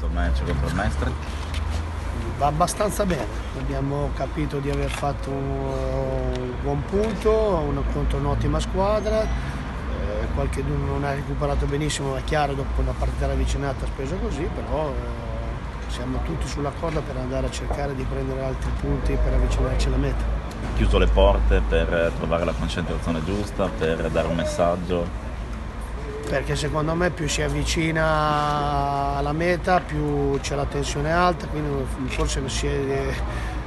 questo match contro il Mestre? Va abbastanza bene, abbiamo capito di aver fatto un buon punto contro un'ottima squadra, qualcheduno non ha recuperato benissimo, è chiaro, dopo una partita ravvicinata spesa così, però siamo tutti sulla corda per andare a cercare di prendere altri punti per avvicinarci alla meta. Chiuso le porte per trovare la concentrazione giusta, per dare un messaggio? Perché secondo me più si avvicina alla meta più c'è la tensione alta, quindi forse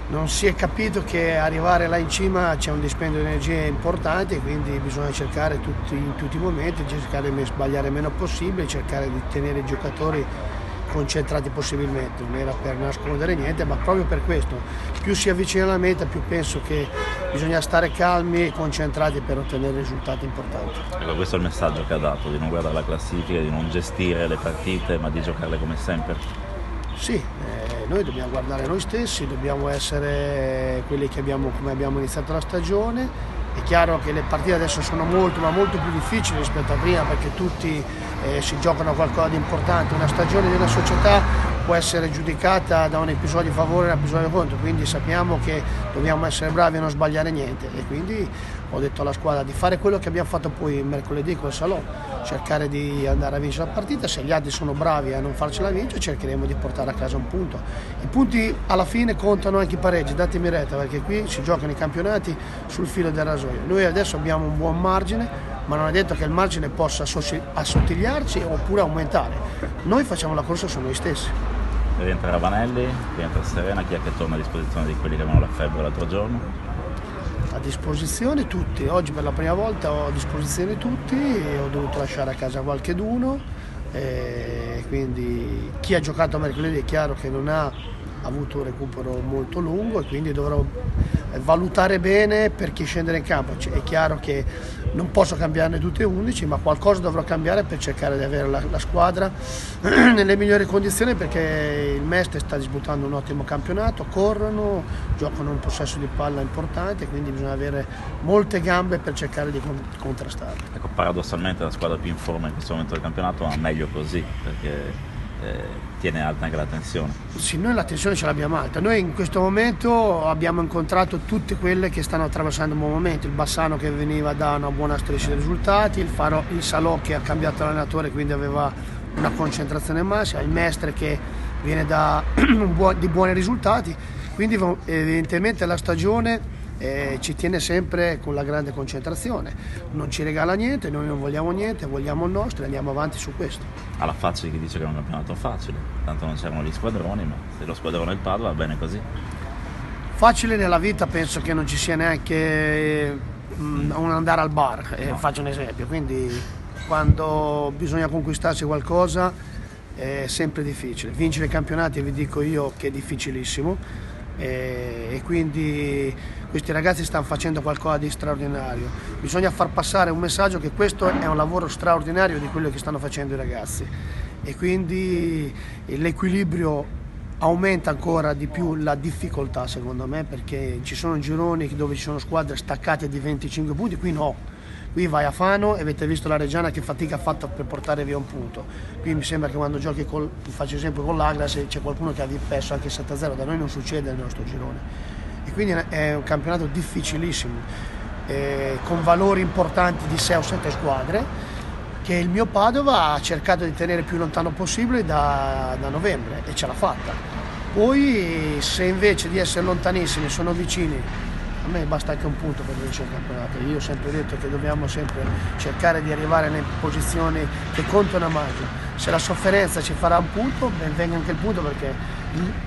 non si è capito che arrivare là in cima c'è un dispendio di energie importante, quindi bisogna cercare in tutti i momenti, cercare di sbagliare meno possibile, cercare di tenere i giocatori concentrati possibilmente. Non era per nascondere niente, ma proprio per questo, più si avvicina alla meta più penso che bisogna stare calmi e concentrati per ottenere risultati importanti. Ecco, questo è il messaggio che ha dato, di non guardare la classifica, di non gestire le partite, ma di giocarle come sempre. Sì, noi dobbiamo guardare noi stessi, dobbiamo essere quelli che come abbiamo iniziato la stagione. È chiaro che le partite adesso sono molto più difficili rispetto a prima, perché tutti si giocano qualcosa di importante. Una stagione di una società può essere giudicata da un episodio a favore e un episodio contro, quindi sappiamo che dobbiamo essere bravi a non sbagliare niente, e quindi ho detto alla squadra di fare quello che abbiamo fatto poi mercoledì col Salò, cercare di andare a vincere la partita. Se gli altri sono bravi a non farcela vincere, cercheremo di portare a casa un punto. I punti alla fine contano, anche i pareggi, datemi retta, perché qui si giocano i campionati sul filo del rasoio. Noi adesso abbiamo un buon margine, ma non è detto che il margine possa assottigliarci oppure aumentare. Noi facciamo la corsa su noi stessi. Rientra Ravanelli, rientra Serena, chi è che torna a disposizione di quelli che avevano la febbre l'altro giorno? A disposizione tutti, oggi per la prima volta ho a disposizione tutti, ho dovuto lasciare a casa qualcheduno, quindi chi ha giocato mercoledì è chiaro che non ha avuto un recupero molto lungo, e quindi dovrò valutare bene per chi scendere in campo. È chiaro che non posso cambiarne tutti e 11, ma qualcosa dovrò cambiare per cercare di avere la squadra nelle migliori condizioni, perché il Mestre sta disputando un ottimo campionato, corrono, giocano un possesso di palla importante, quindi bisogna avere molte gambe per cercare di contrastare. Ecco, paradossalmente la squadra più in forma in questo momento del campionato, ma meglio così, perché tiene alta anche la tensione. Sì, noi la tensione ce l'abbiamo alta. Noi in questo momento abbiamo incontrato tutte quelle che stanno attraversando un buon momento. Il Bassano che veniva da una buona striscia di risultati, il Salò che ha cambiato allenatore, quindi aveva una concentrazione massima, il Mestre che viene da di buoni risultati, quindi evidentemente la stagione ci tiene sempre con la grande concentrazione, non ci regala niente, noi non vogliamo niente, vogliamo il nostro e andiamo avanti su questo. Alla faccia di chi dice che è un campionato facile, tanto non c'erano gli squadroni, ma se lo squadrone è il Padova va bene così. Facile nella vita penso che non ci sia neanche un andare al bar, no. Faccio un esempio, quindi quando bisogna conquistarsi qualcosa è sempre difficile. Vincere i campionati vi dico io che è difficilissimo, e quindi questi ragazzi stanno facendo qualcosa di straordinario. Bisogna far passare un messaggio che questo è un lavoro straordinario di quello che stanno facendo i ragazzi, e quindi l'equilibrio aumenta ancora di più la difficoltà, secondo me, perché ci sono gironi dove ci sono squadre staccate di 25 punti, qui no. Qui vai a Fano e avete visto la Reggiana che fatica ha fatto per portare via un punto. Qui mi sembra che quando giochi, faccio esempio con l'Agra, se c'è qualcuno che ha perso anche 7-0, da noi non succede nel nostro girone. E quindi è un campionato difficilissimo, con valori importanti di 6 o 7 squadre, che il mio Padova ha cercato di tenere più lontano possibile da novembre, e ce l'ha fatta. Poi se invece di essere lontanissimi sono vicini, a me basta anche un punto per vincere il campionato. Io ho sempre detto che dobbiamo sempre cercare di arrivare nelle posizioni che contano a maggio. Se la sofferenza ci farà un punto, ben venga anche il punto, perché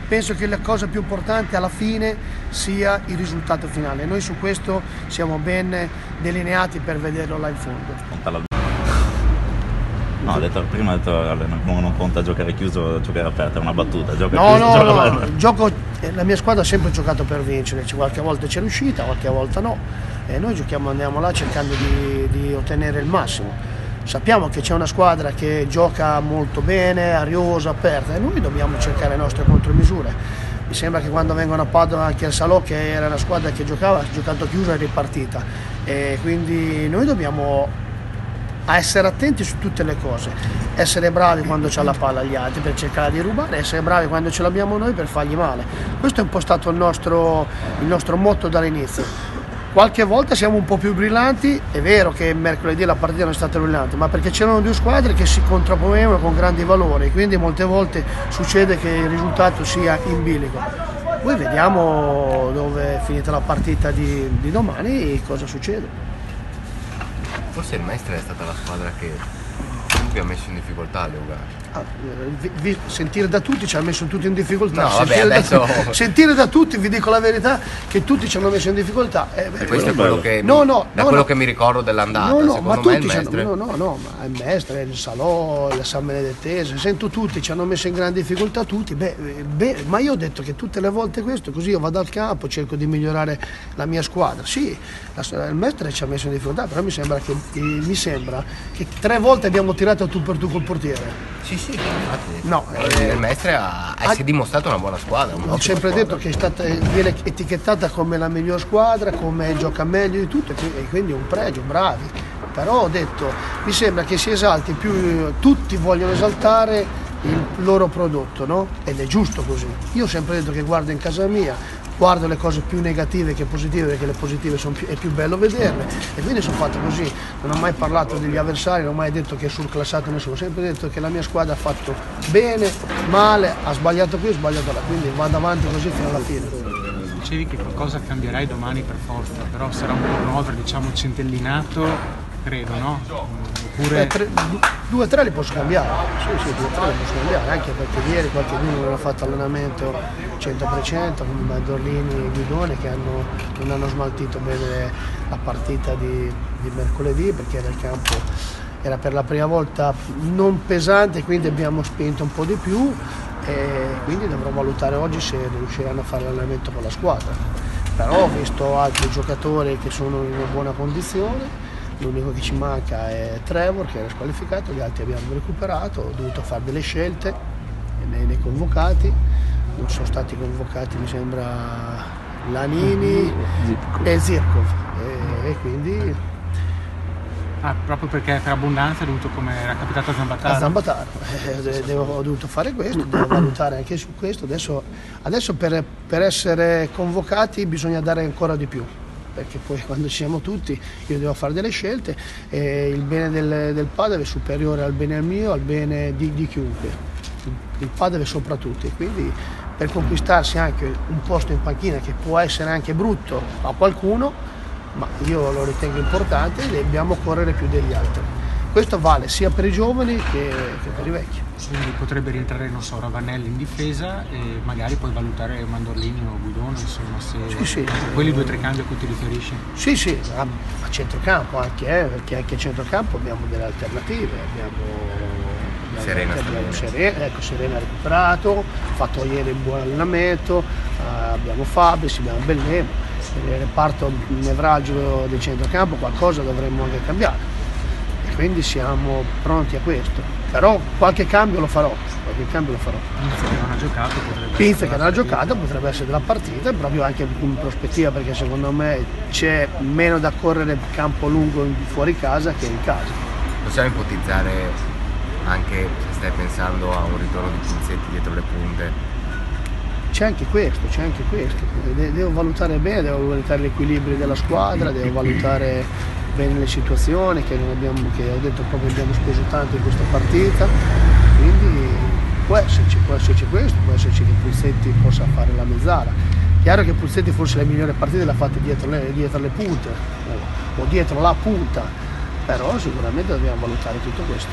penso che la cosa più importante alla fine sia il risultato finale. Noi su questo siamo ben delineati per vederlo là in fondo. No, prima ha detto non conta giocare chiuso, giocare aperto, è una battuta. La mia squadra ha sempre giocato per vincere, qualche volta c'è riuscita, qualche volta no, e noi andiamo là cercando di ottenere il massimo. Sappiamo che c'è una squadra che gioca molto bene, ariosa, aperta, e noi dobbiamo cercare le nostre contromisure. Mi sembra che quando vengono a Padova, anche al Salò, che era una squadra che ha giocato chiusa e ripartita, e quindi noi dobbiamo a essere attenti su tutte le cose, essere bravi quando c'è la palla agli altri per cercare di rubare, essere bravi quando ce l'abbiamo noi per fargli male. Questo è un po' stato il nostro motto dall'inizio. Qualche volta siamo un po' più brillanti, è vero che mercoledì la partita non è stata brillante, ma perché c'erano due squadre che si contrapponevano con grandi valori, quindi molte volte succede che il risultato sia in bilico. Poi vediamo dove è finita la partita di domani e cosa succede. Forse il Mestre è stata la squadra che vi ha messo in difficoltà alle gare. Sentire da tutti ci ha messo tutti in difficoltà. No, vabbè, adesso... sentire da tutti, vi dico la verità, che tutti ci hanno messo in difficoltà. E questo è quello che che mi ricordo dell'andata. Ma tutti il Mestre, il Salò, la San Benedettese, sento tutti, ci hanno messo in grande difficoltà tutti. Ma io ho detto che tutte le volte questo, così io vado al campo, cerco di migliorare la mia squadra. Sì, il Mestre ci ha messo in difficoltà, però mi sembra che 3 volte abbiamo tirato tu per tu col portiere. Sì, infatti. No, il Mestre si è dimostrato una buona squadra. Ho sempre detto che viene etichettata come la miglior squadra, come gioca meglio di tutto e quindi è un pregio, bravi. Però ho detto, mi sembra che si esalti più, tutti vogliono esaltare il loro prodotto, no? Ed è giusto così. Io ho sempre detto che guardo in casa mia, guardo le cose più negative che positive, perché le positive è più bello vederle, e quindi sono fatto così. Non ho mai parlato degli avversari, non ho mai detto che è surclassato nessuno, ho sempre detto che la mia squadra ha fatto bene, male, ha sbagliato qui, ha sbagliato là, quindi vado avanti così fino alla fine. Dicevi che qualcosa cambierai domani per forza, però sarà un turnover, diciamo, centellinato, credo, no? Oppure... 2 o 3 li posso cambiare, sì, 2 o 3 li posso cambiare, anche perché ieri qualcuno non ha fatto allenamento 100%, come Mandorlini e Guidone, che non hanno smaltito bene la partita di mercoledì, perché il campo era per la prima volta non pesante, quindi abbiamo spinto un po' di più e quindi dovrò valutare oggi se riusciranno a fare l'allenamento con la squadra. Però ho visto altri giocatori che sono in una buona condizione. L'unico che ci manca è Trevor, che era squalificato, gli altri abbiamo recuperato, ho dovuto fare delle scelte nei convocati, non sono stati convocati mi sembra Lanini e Zirkov e quindi... proprio perché per abbondanza è dovuto, come era capitato a Zambataro? A Zambataro, ho dovuto fare questo, devo valutare anche su questo, adesso per essere convocati bisogna dare ancora di più, perché poi quando ci siamo tutti io devo fare delle scelte e il bene del Padova è superiore al bene mio, al bene di chiunque, il Padova è sopra tutti, quindi per conquistarsi anche un posto in panchina che può essere anche brutto a qualcuno, ma io lo ritengo importante e dobbiamo correre più degli altri. Questo vale sia per i giovani che per i vecchi. Quindi potrebbe rientrare, non so, Ravanelli in difesa e magari poi valutare Mandorlini o Guidone, insomma, se sì. Quelli 2 o 3 cambi a cui ti riferisci? Sì, a centrocampo anche, perché anche a centrocampo abbiamo delle alternative, Serena ha recuperato, ha fatto ieri un buon allenamento, abbiamo Fabris, abbiamo Bellem, nel reparto nevralgico del centrocampo qualcosa dovremmo anche cambiare. Quindi siamo pronti a questo, però qualche cambio lo farò. Pinza che non ha giocato potrebbe essere della partita, proprio anche in prospettiva, perché secondo me c'è meno da correre campo lungo fuori casa che in casa. Possiamo ipotizzare anche, se stai pensando a un ritorno di Pulsetti dietro le punte? C'è anche questo, devo valutare bene, devo valutare l'equilibrio della squadra, devo valutare bene le situazioni che ho detto proprio abbiamo speso tanto in questa partita, quindi può esserci questo, può esserci che Pulsetti possa fare la mezzala. Chiaro che Pulsetti forse le migliori partite le ha fatte dietro le punte o dietro la punta, però sicuramente dobbiamo valutare tutto questo.